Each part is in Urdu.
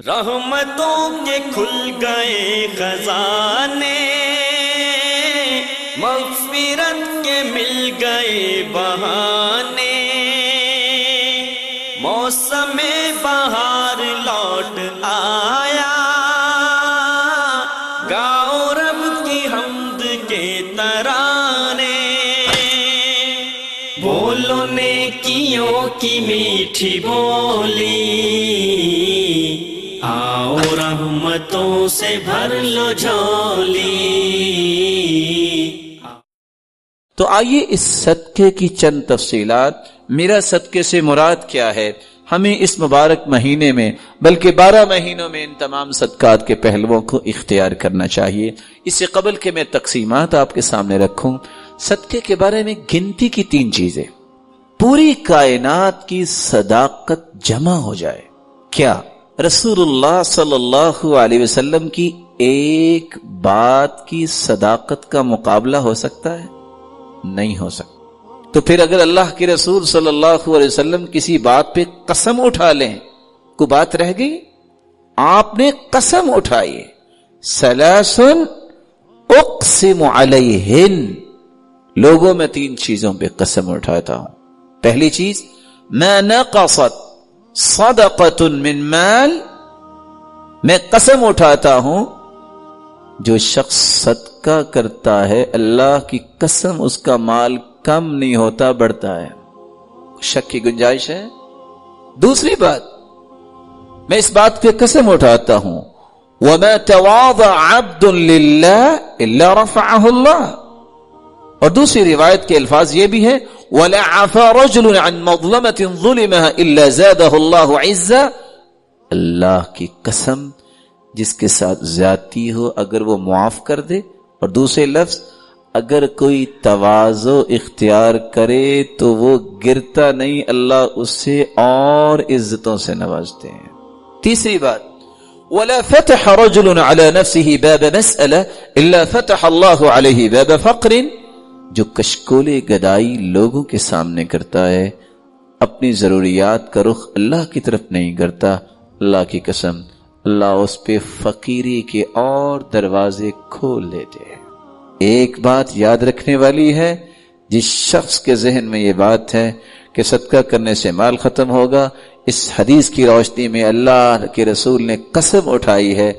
رحمتوں کے کھل گئے خزانے، مغفرت کے مل گئے بہانے، موسم بہار لوٹ آیا، گاؤ رب کی حمد کے ترانے، بولو نیکیوں کی میٹھی بولی، آؤ رحمتوں سے بھر لو جھولی۔ تو آئیے اس صدقے کی چند تفصیلات، میرا صدقے سے مراد کیا ہے، ہمیں اس مبارک مہینے میں بلکہ 12 مہینوں میں ان تمام صدقات کے پہلوؤں کو اختیار کرنا چاہیے۔ اس سے قبل کہ میں تقسیمات آپ کے سامنے رکھوں، صدقے کے بارے میں گنتی کی 3 چیزیں، پوری کائنات کی صداقت جمع ہو جائے۔ کیا رسول اللہ صلی اللہ علیہ وسلم کی ایک بات کی صداقت کا مقابلہ ہو سکتا ہے؟ نہیں ہو سکتا۔ تو پھر اگر اللہ کے رسول صلی اللہ علیہ وسلم کسی بات پہ قسم اٹھا لیں، کوئی بات رہ گئی؟ آپ نے قسم اٹھائی، ثلاث اقسم علیہن، لوگوں میں 3 چیزوں پہ قسم اٹھاتا ہوں۔ پہلی چیز، ما نقصت صدقۃ من مال، میں قسم اٹھاتا ہوں جو شخص صدقہ کرتا ہے اللہ کی قسم اس کا مال کم نہیں ہوتا، بڑھتا ہے، شک کی گنجائش ہے۔ دوسری بات، میں اس بات پہ قسم اٹھاتا ہوں وما تواضع عبد للہ الا رفعہ اللہ، اور دوسری روایت کے الفاظ یہ بھی ہے وَلَا عَفَى رَجُلٌ عَنْ مَظْلَمَةٍ ظُلِمَهَا إِلَّا زَادَهُ اللَّهُ عِزًّا، اللہ کی قسم جس کے ساتھ زیادتی ہو اگر وہ معاف کر دے، اور دوسرے لفظ اگر کوئی تواضع اختیار کرے تو وہ گرتا نہیں، اللہ اس سے اور عزتوں سے نوازتے ہیں۔ تیسری بات، وَلَا فَتَحَ رَجُلٌ عَلَى نَفْسِهِ بَابَ مَسْأَلَةٍ إِلَّا فَتَحَ اللَّهُ عَلَيْهِ بَابَ فَقْرٍ، جو کشکول گدائی لوگوں کے سامنے کرتا ہے، اپنی ضروریات کا رخ اللہ کی طرف نہیں کرتا، اللہ کی قسم اللہ اس پہ فقیری کے اور دروازے کھول دیتے ہیں۔ ایک بات یاد رکھنے والی ہے، جس شخص کے ذہن میں یہ بات ہے کہ صدقہ کرنے سے مال ختم ہوگا، اس حدیث کی روشنی میں اللہ کے رسول نے قسم اٹھائی ہے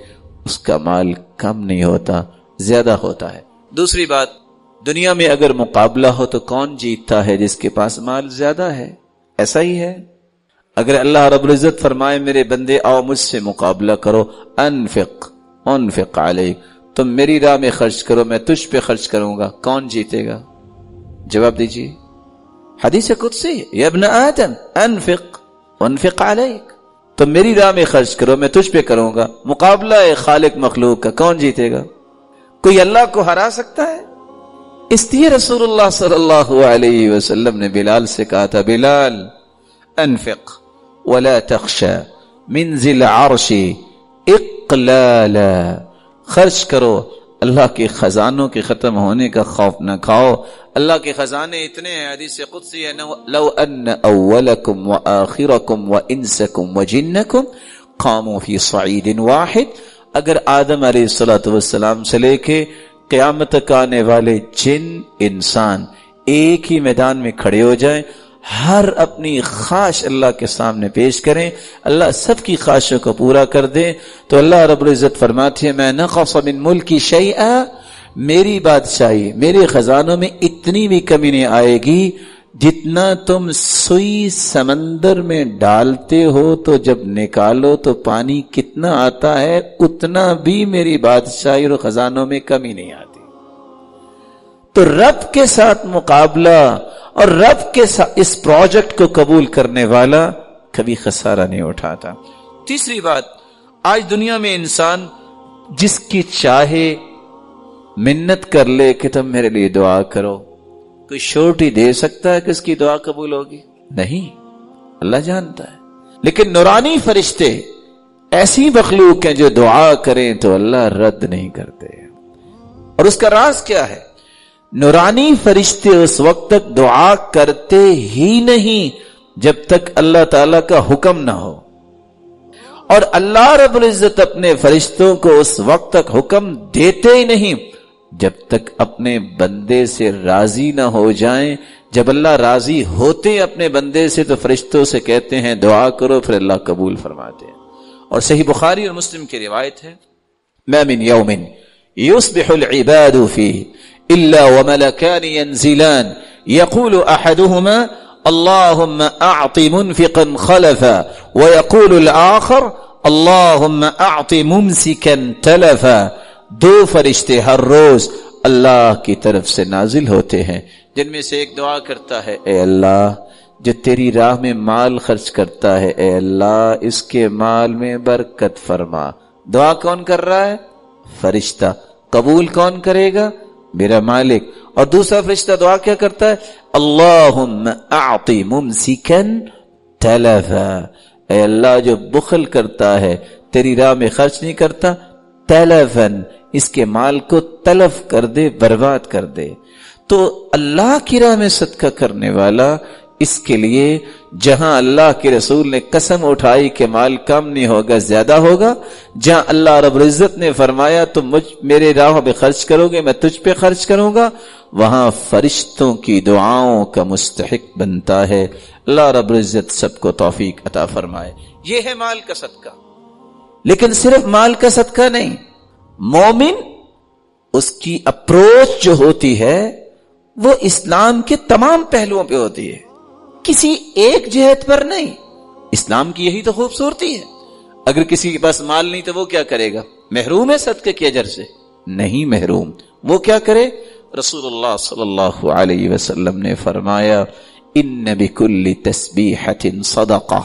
اس کا مال کم نہیں ہوتا، زیادہ ہوتا ہے۔ دوسری بات، دنیا میں اگر مقابلہ ہو تو کون جیتتا ہے؟ جس کے پاس مال زیادہ ہے، ایسا ہی ہے۔ اگر اللہ رب العزت فرمائے میرے بندے آؤ مجھ سے مقابلہ کرو، انفق علیک، تم میری راہ میں خرچ کرو میں تجھ پہ خرچ کروں گا، کون جیتے گا؟ جواب دیجیے، حدیث قدسی، یا ابن آدم انفق علیک، تم میری راہ میں خرچ کرو میں تجھ پہ کروں گا۔ مقابلہ خالق مخلوق کا، کون جیتے گا؟ کوئی اللہ کو ہرا سکتا ہے؟ اس لیے رسول اللہ صلی اللہ علیہ وسلم نے بلال سے کہا تھا، بلال انفق ولا تخشى من ذی العرش اقلالا، خرچ کرو، اللہ کے خزانوں کے ختم ہونے کا خوف نہ کھاؤ، اللہ کے خزانے اتنے ہیں، حدیث قدسی ہے، لو ان اولکم وآخرکم وانسکم وجنکم قاموا فی صعید واحد، اگر آدم علیہ السلام سے لے کے قیامت تک آنے والے جن انسان ایک ہی میدان میں کھڑے ہو جائیں، ہر اپنی خواہش اللہ کے سامنے پیش کریں، اللہ سب کی خواہشوں کو پورا کر دے، تو اللہ رب العزت فرماتی ہے میں نقص من ملکی شیئا، میری بادشاہی میرے خزانوں میں اتنی بھی کمی نہیں آئے گی، جتنا تم سوئی سمندر میں ڈالتے ہو تو جب نکالو تو پانی کتنا آتا ہے، اتنا بھی میری بادشاہی اور خزانوں میں کمی نہیں آتی۔ تو رب کے ساتھ مقابلہ اور رب کے ساتھ اس پروجیکٹ کو قبول کرنے والا کبھی خسارہ نہیں اٹھاتا۔ تیسری بات، آج دنیا میں انسان جس کی چاہے منت کر لے کہ تم میرے لیے دعا کرو، کوئی شورٹی دے سکتا ہے کہ اس کی دعا قبول ہوگی؟ نہیں، اللہ جانتا ہے۔ لیکن نورانی فرشتے ایسی مخلوق ہیں جو دعا کریں تو اللہ رد نہیں کرتے، اور اس کا راز کیا ہے؟ نورانی فرشتے اس وقت تک دعا کرتے ہی نہیں جب تک اللہ تعالی کا حکم نہ ہو، اور اللہ رب العزت اپنے فرشتوں کو اس وقت تک حکم دیتے ہی نہیں جب تک اپنے بندے سے راضی نہ ہو جائیں. جب اللہ راضی ہوتے اپنے بندے سے تو فرشتوں سے کہتے ہیں دعا کرو، پھر اللہ قبول فرماتے ہیں. اور صحیح بخاری اور مسلم کی روایت ہے ما من یوم یصبح العباد فیہ الا وملکان ینزلان یقول احدہما اللہم اعط منفقا خلفا ویقول الآخر اللہم اعط ممسکا تلفا. دو فرشتے ہر روز اللہ کی طرف سے نازل ہوتے ہیں جن میں سے ایک دعا کرتا ہے اے اللہ جو تیری راہ میں مال خرچ کرتا ہے اے اللہ اس کے مال میں برکت فرما. دعا کون کر رہا ہے؟ فرشتہ. قبول کون کرے گا؟ میرا مالک. اور دوسرا فرشتہ دعا کیا کرتا ہے؟ اللہم اعطی ممسکا تلفا. اے اللہ جو بخل کرتا ہے تیری راہ میں خرچ نہیں کرتا تلفن اس کے مال کو تلف کر دے، برباد کر دے. تو اللہ کی راہ میں صدقہ کرنے والا اس کے لیے جہاں اللہ کے رسول نے قسم اٹھائی کہ مال کم نہیں ہوگا زیادہ ہوگا، جہاں اللہ رب العزت نے فرمایا تم میرے راہ پہ خرچ کرو گے میں تجھ پہ خرچ کروں گا، وہاں فرشتوں کی دعاؤں کا مستحق بنتا ہے. اللہ رب العزت سب کو توفیق عطا فرمائے. یہ ہے مال کا صدقہ. لیکن صرف مال کا صدقہ نہیں، مومن اس کی اپروچ جو ہوتی ہے وہ اسلام کے تمام پہلوؤں پہ ہوتی ہے، کسی ایک جہت پر نہیں. اسلام کی یہی تو خوبصورتی ہے. اگر کسی کے پاس مال نہیں تو وہ کیا کرے گا؟ محروم ہے صدقے کے اجر سے؟ نہیں محروم. وہ کیا کرے؟ رسول اللہ صلی اللہ علیہ وسلم نے فرمایا ان بکل تسبیحۃ صدقہ.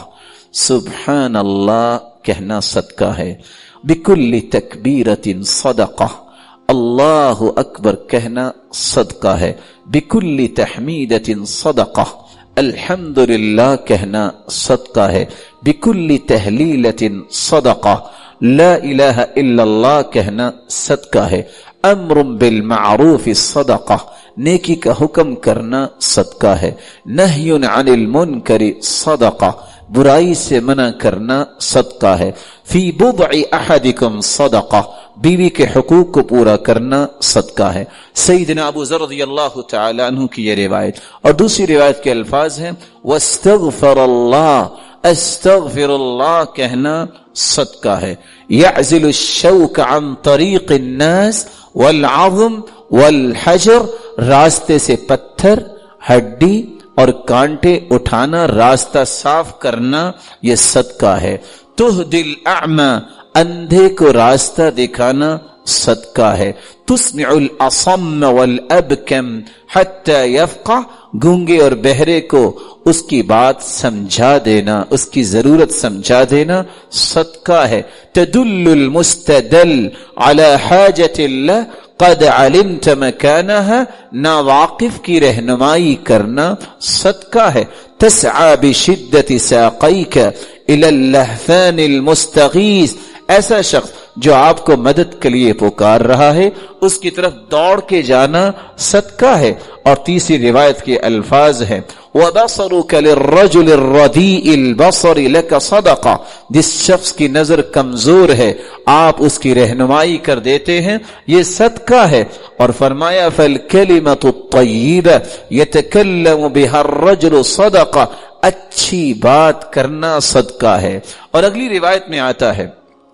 سبحان اللہ کہنا صدقہ ہے. بکل تکبیرۃ صدقہ. اللہ اکبر کہنا صدقہ ہے. بکل تحمیدۃ صدقہ. الحمدللہ کہنا صدقہ ہے. بکل تہلیلۃ صدقہ. لا الہ الا اللہ کہنا صدقہ ہے. امر بالمعروف صدقہ. نیکی کا حکم کرنا صدقہ ہے. نہی عن المنکر صدقہ. برائی سے منع کرنا صدقہ ہے. فی بضع احدکم صدقہ. بیوی کے حقوق کو پورا کرنا صدقہ ہے. سیدنا ابو ذر رضی اللہ تعالی عنہ کی یہ روایت. اور دوسری روایت کے الفاظ ہیں واستغفر اللہ. استغفر اللہ کہنا صدقہ ہے. یعزل الشوک عن طریق الناس والعظم والحجر. راستے سے پتھر، ہڈی اور کانٹے اٹھانا، راستہ صاف کرنا، یہ صدقہ ہے. تہدی الاعمى. اندھے کو راستہ دکھانا صدقہ ہے. تسمع الاصم والابکم حتی یفقہ. گونگے اور بہرے کو اس کی بات سمجھا دینا، اس کی ضرورت سمجھا دینا صدقہ ہے. تدل المستدل علی حاجت اللہ قد علمت مکانہا. ناواقف کی رہنمائی کرنا صدقہ ہے. تسعى بشدت ساقیک الی اللہفان المستغیث. ایسا شخص جو آپ کو مدد کے لیے پکار رہا ہے اس کی طرف دوڑ کے جانا صدقہ ہے. اور تیسری روایت کے الفاظ ہیں وَبَصَرُكَ لِلرَّجُلِ الرَّدِيءِ الْبَصَرِ لَكَ صَدَقَةٌ. جس شخص کی نظر کمزور ہے آپ اس کی رہنمائی کر دیتے ہیں، یہ صدقہ ہے. اور فرمایا فَالْكَلِمَةُ الطَّيِّبَةُ يَتَكَلَّمُ بِهَا الرَّجُلُ صَدَقَةٌ. اچھی بات کرنا صدقہ ہے. اور اگلی روایت میں آتا ہے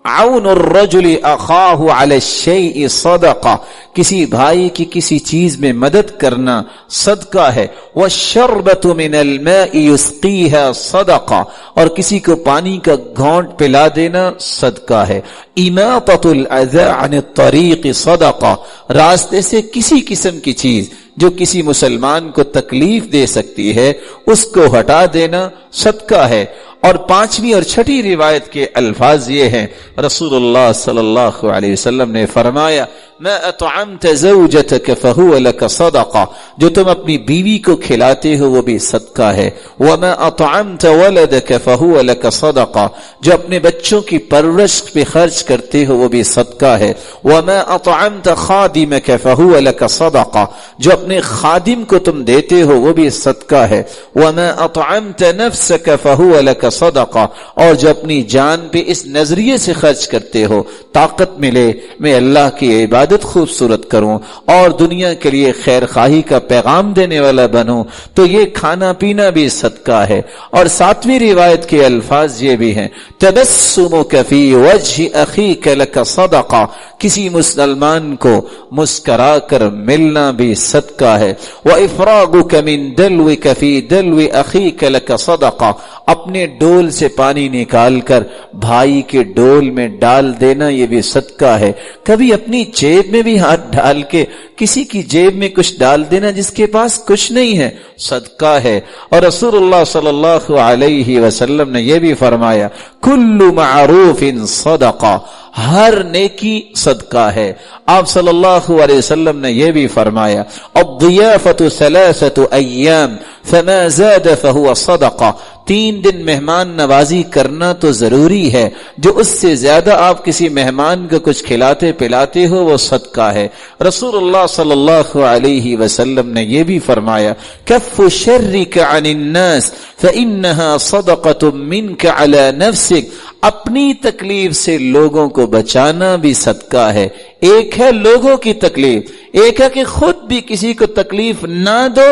عون الرجل اخاہ علی الشیء صدقہ. کسی بھائی کی کسی چیز میں مدد کرنا صدقہ ہے. والشربۃ من الماء یسقیها صدقہ. اور کسی کو پانی کا گھونٹ پلا دینا صدقہ ہے. اماطۃ الاذى عن الطریق صدقہ. راستے سے کسی قسم کی چیز جو کسی مسلمان کو تکلیف دے سکتی ہے اس کو ہٹا دینا صدقہ ہے. اور پانچویں اور چھٹی روایت کے الفاظ یہ ہیں رسول اللہ صلی اللہ علیہ وسلم نے فرمایا ما اطعمت زوجتك فهو لك صدقہ. جو تم اپنی بیوی کو کھلاتے ہو وہ بھی صدقہ ہے. وما اطعمت ولدك فهو لك صدقہ. جو اپنے بچوں کی پرورش پہ خرچ کرتے ہو وہ بھی صدقہ ہے. وما اطعمت خادمك فهو لك صدقہ. جو اپنے خادم کو تم دیتے ہو وہ بھی صدقہ ہے. وما اطعمت نفسك فهو لك صدقہ، اور جو اپنی جان پہ اس نظریے سے خرچ کرتے ہو طاقت ملے میں اللہ کی عبادت خوبصورت کروں اور دنیا کے لیے خیر خواہی کا پیغام دینے والا بنوں، تو یہ کھانا پینا بھی صدقہ ہے۔ اور ساتویں روایت کے الفاظ یہ بھی ہیں، تبسمک فی وجہ اخیک لک صدقہ، کسی مسلمان کو مسکرا کر ملنا بھی صدقہ ہے۔ وَإِفْرَاغُكَ مِن دَلْوِكَ فِي دَلْوِ أَخِيكَ لَكَ صَدَقَةٌ، اپنے ڈول سے پانی نکال کر بھائی کے ڈول میں ڈال دینا یہ بھی صدقہ ہے۔ کبھی اپنی جیب میں بھی ہاتھ ڈال کے کسی کی جیب میں کچھ ڈال دینا جس کے پاس کچھ نہیں ہے، صدقہ ہے۔ اور رسول اللہ صلی اللہ علیہ وسلم نے یہ بھی فرمایا، کل معروف صدقہ، ہر نیکی صدقہ ہے۔ آپ صلی اللہ علیہ وسلم نے یہ بھی فرمایا، الضیافۃ ثلاثۃ ایام فما زاد فهو صدقہ، 3 دن مہمان نوازی کرنا تو ضروری ہے، جو اس سے زیادہ آپ کسی مہمان کو کچھ کھلاتے پلاتے ہو وہ صدقہ ہے۔ رسول اللہ صلی اللہ علیہ وسلم نے یہ بھی فرمایا، کف شرک عن الناس فإنها صدقۃ منک علی نفسک، اپنی تکلیف سے لوگوں کو بچانا بھی صدقہ ہے۔ ایک ہے لوگوں کی تکلیف، ایک ہے کہ خود بھی کسی کو تکلیف نہ دو،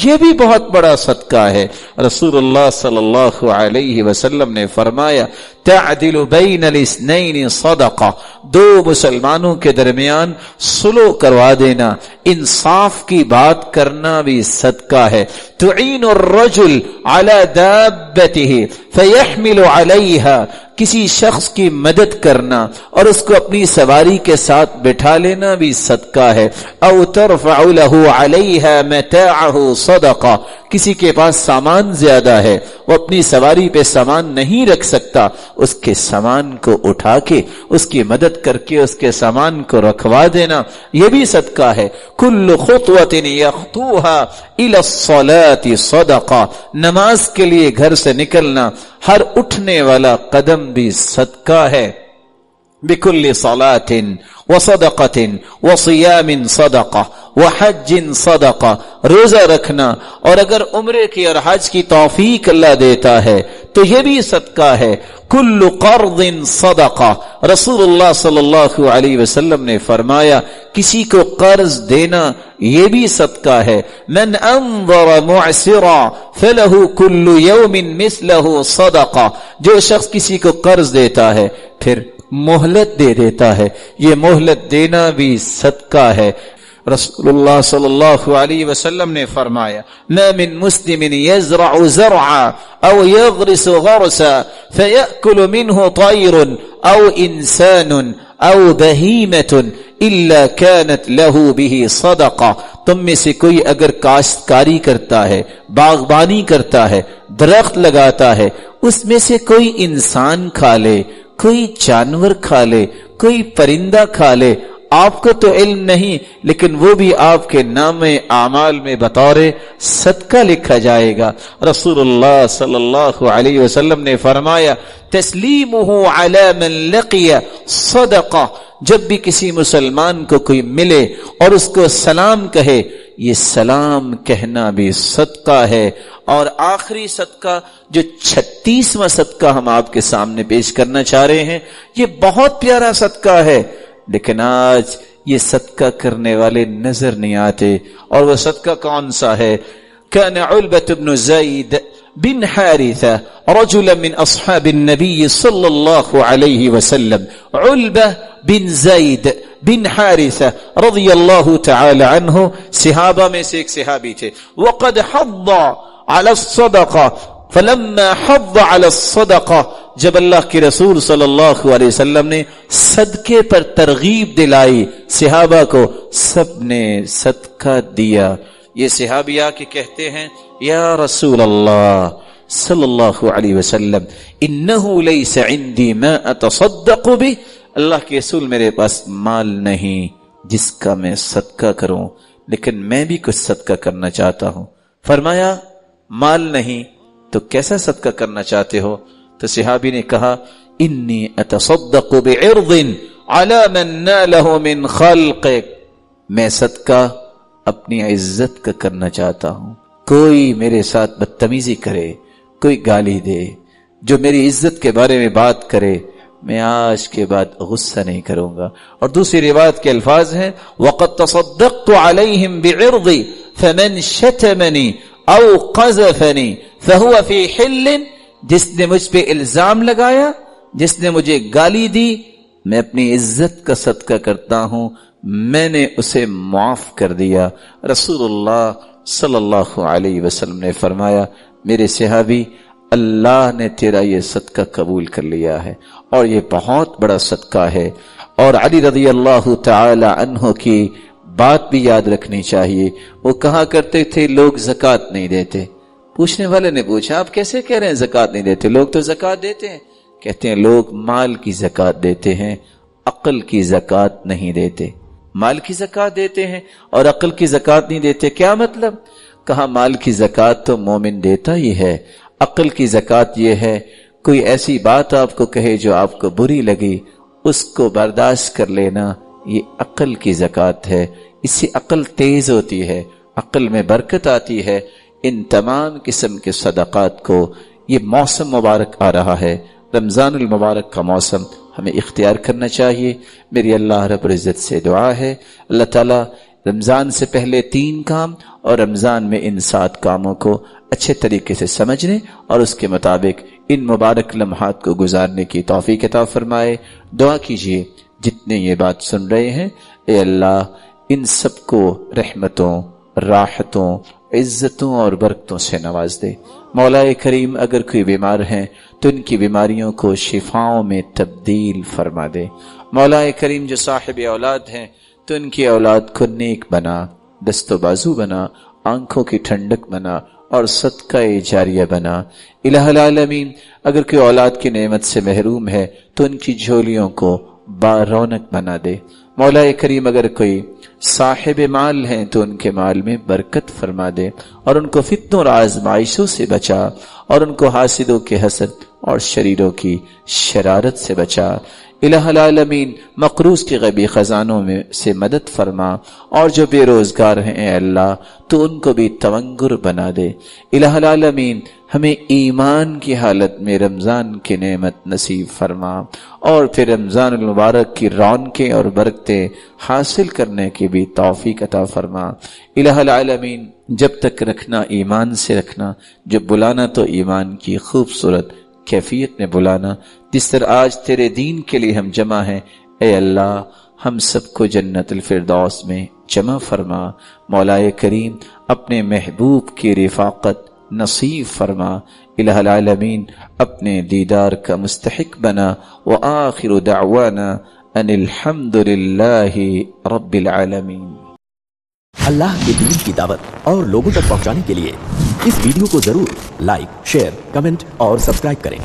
یہ بھی بہت بڑا صدقہ ہے۔ رسول اللہ صلی اللہ علیہ وسلم نے فرمایا، تعدل بین الاثنین صدقہ، 2 مسلمانوں کے درمیان صلح کروا دینا، انصاف کی بات کرنا بھی صدقہ ہے۔ تعین الرجل علی دابتہ فیحمل علیہا، کسی شخص کی مدد کرنا اور اس کو اپنی سواری کے ساتھ بٹھا لینا بھی صدقہ ہے۔ او ترفع له علیہا متاعہ صدقہ، کسی کے پاس سامان زیادہ ہے، وہ اپنی سواری پہ سامان نہیں رکھ سکتا، اس کے سامان کو اٹھا کے اس کی مدد کر کے اس کے سامان کو رکھوا دینا یہ بھی صدقہ ہے۔ کل خطوۃ یخطوها الی الصلاۃ صدقہ، نماز کے لیے گھر سے نکلنا ہر اٹھنے والا قدم بھی صدقہ ہے۔ بکل صلاۃ وصدقۃ وصیام صدقہ وحج صدقہ، روزہ رکھنا اور اگر عمرے کی اور حج کی توفیق اللہ دیتا ہے تو یہ بھی صدقہ ہے۔ کل قرض صدقہ، رسول اللہ صلی اللہ علیہ وسلم نے فرمایا کسی کو قرض دینا یہ بھی صدقہ ہے۔ من انظر معسرا فلہ کل یوم مثلہ صدقہ، جو شخص کسی کو قرض دیتا ہے پھر مہلت دے دیتا ہے، یہ مہلت دینا بھی صدقہ ہے۔ رسول اللہ صلی اللہ علیہ وسلم نے فرمایا، ما من مسلم يزرع زرعا او يغرس غرسا فيأكل منه طير او انسان او بہیمة الا كانت له به صدقہ، تم میں سے کوئی اگر کاشتکاری کرتا ہے، باغبانی کرتا ہے، درخت لگاتا ہے، اس میں سے کوئی انسان کھا لے، کوئی جانور کھا لے، کوئی پرندہ کھا لے، آپ کو تو علم نہیں لیکن وہ بھی آپ کے نام اعمال میں بطور صدقہ لکھا جائے گا۔ رسول اللہ صلی اللہ علیہ وسلم نے فرمایا، تسلیمہ علی من لقی صدقہ، جب بھی کسی مسلمان کو کوئی ملے اور اس کو سلام کہے، یہ سلام کہنا بھی صدقہ ہے۔ اور آخری صدقہ جو 36واں صدقہ ہم آپ کے سامنے پیش کرنا چاہ رہے ہیں، یہ بہت پیارا صدقہ ہے لیکن آج یہ صدقہ کرنے والے نظر نہیں آتے، اور وہ صدقہ کون سا ہے؟ كان علبة بن زید بن حارثة رجلا من اصحاب النبي صلی اللہ علیہ وسلم، علبہ بن زید بن حارثة رضی اللہ تعالی عنہ صحابہ میں سے ایک صحابی تھے، وقد حض على الصدقہ، فلما حض على الصدقہ، جب اللہ کے رسول صلی اللہ علیہ وسلم نے صدقے پر ترغیب دلائی صحابہ کو، سب نے صدقہ دیا۔ یہ صحابی آ کے کہتے ہیں، یا رسول اللہ صلی اللہ علیہ وسلم، انہو لیس عندی ما اتصدق بہ، اللہ کے رسول میرے پاس مال نہیں جس کا میں صدقہ کروں، لیکن میں بھی کچھ صدقہ کرنا چاہتا ہوں۔ فرمایا مال نہیں تو کیسا صدقہ کرنا چاہتے ہو؟ تو صحابی نے کہا، انی اتصدق بعرض علی من نالہ من خلقک، میں صدقہ اپنی عزت کا کرنا چاہتا ہوں، کوئی میرے ساتھ بدتمیزی کرے، کوئی گالی دے، جو میری عزت کے بارے میں بات کرے میں آج کے بعد غصہ نہیں کروں گا. اور دوسری روایت کے الفاظ ہیں وَقَدْ تَصَدَّقْتُ عَلَيْهِمْ بِعِرْضِي فَمَنْ شَتَمَنِي أَوْ قَذَفَنِي فَهُوَ فِي حِلٍّ. جس نے مجھ پہ الزام لگایا، جس نے مجھے گالی دی، میں اپنی عزت کا صدقہ کرتا ہوں، میں نے اسے معاف کر دیا. رسول اللہ صلی اللہ علیہ وسلم نے فرمایا میرے صحابی، اللہ نے تیرا یہ صدقہ قبول کر لیا ہے اور یہ بہت بڑا صدقہ ہے. اور علی رضی اللہ تعالی عنہ کی بات بھی یاد رکھنی چاہیے. وہ کہا کرتے تھے لوگ زکوٰۃ نہیں دیتے. پوچھنے والے نے پوچھا آپ کیسے کہہ رہے ہیں زکوٰۃ نہیں دیتے؟ لوگ تو زکوٰۃ دیتے ہیں. کہتے ہیں لوگ مال کی زکوٰۃ دیتے ہیں، عقل کی زکوٰۃ نہیں دیتے. مال کی زکوٰۃ دیتے ہیں اور عقل کی زکوٰۃ نہیں دیتے. کیا مطلب؟ کہا مال کی زکوٰۃ تو مومن دیتا ہی ہے، عقل کی زکوٰۃ یہ ہے کوئی ایسی بات آپ کو کہے جو آپ کو بری لگی، اس کو برداشت کر لینا، یہ عقل کی زکوٰۃ ہے. اس سے عقل تیز ہوتی ہے، عقل میں برکت آتی ہے. ان تمام قسم کے صدقات کو یہ موسم مبارک آ رہا ہے، رمضان المبارک کا موسم ہمیں اختیار کرنا چاہیے. میری اللہ رب العزت سے دعا ہے اللہ تعالیٰ رمضان سے پہلے 3 کام اور رمضان میں ان 7 کاموں کو اچھے طریقے سے سمجھنے اور اس کے مطابق ان مبارک لمحات کو گزارنے کی توفیق عطا فرمائے. دعا کیجئے جتنے یہ بات سن رہے ہیں، اے اللہ ان سب کو رحمتوں، راحتوں، عزتوں اور برکتوں سے نواز دے. مولا کریم اگر کوئی بیمار ہیں تو ان کی بیماریوں کو شفاؤں میں تبدیل فرما دے. مولا کریم جو صاحب اولاد ہیں تو ان کی اولاد کو نیک بنا، دست و بازو بنا، آنکھوں کی ٹھنڈک بنا اور صدقہ جاریہ بنا. الہ العالمین اگر کوئی اولاد کی نعمت سے محروم ہے تو ان کی جھولیوں کو بارونق بنا دے. مولا کریم اگر کوئی صاحب مال ہیں تو ان کے مال میں برکت فرما دے اور ان کو فتنوں اور آزمائشوں سے بچا اور ان کو حاسدوں کے حسد اور شریروں کی شرارت سے بچا. الہ العالمین مقروض کے غیبی خزانوں میں سے مدد فرما اور جو بے روزگار ہیں اے اللہ تو ان کو بھی تونگر بنا دے. الہ العالمین ہمیں ایمان کی حالت میں رمضان کی نعمت نصیب فرما اور پھر رمضان المبارک کی رونقیں اور برکتیں حاصل کرنے کی بھی توفیق عطا فرما. الہ العالمین جب تک رکھنا ایمان سے رکھنا، جب بلانا تو ایمان کی خوبصورت کیفیت میں بلانا. جس طرح آج تیرے دین کے لیے ہم جمع ہیں اے اللہ ہم سب کو جنت الفردوس میں جمع فرما. مولا کریم اپنے محبوب کی رفاقت نصیب فرما. الہ العالمین اپنے دیدار کا مستحق بنا. وآخر دعوانا ان الحمد للہ رب العالمین. اللہ کے دین کی دعوت اور لوگوں تک پہنچانے کے لیے اس ویڈیو کو ضرور لائک، شیئر، کمنٹ اور سبسکرائب کریں.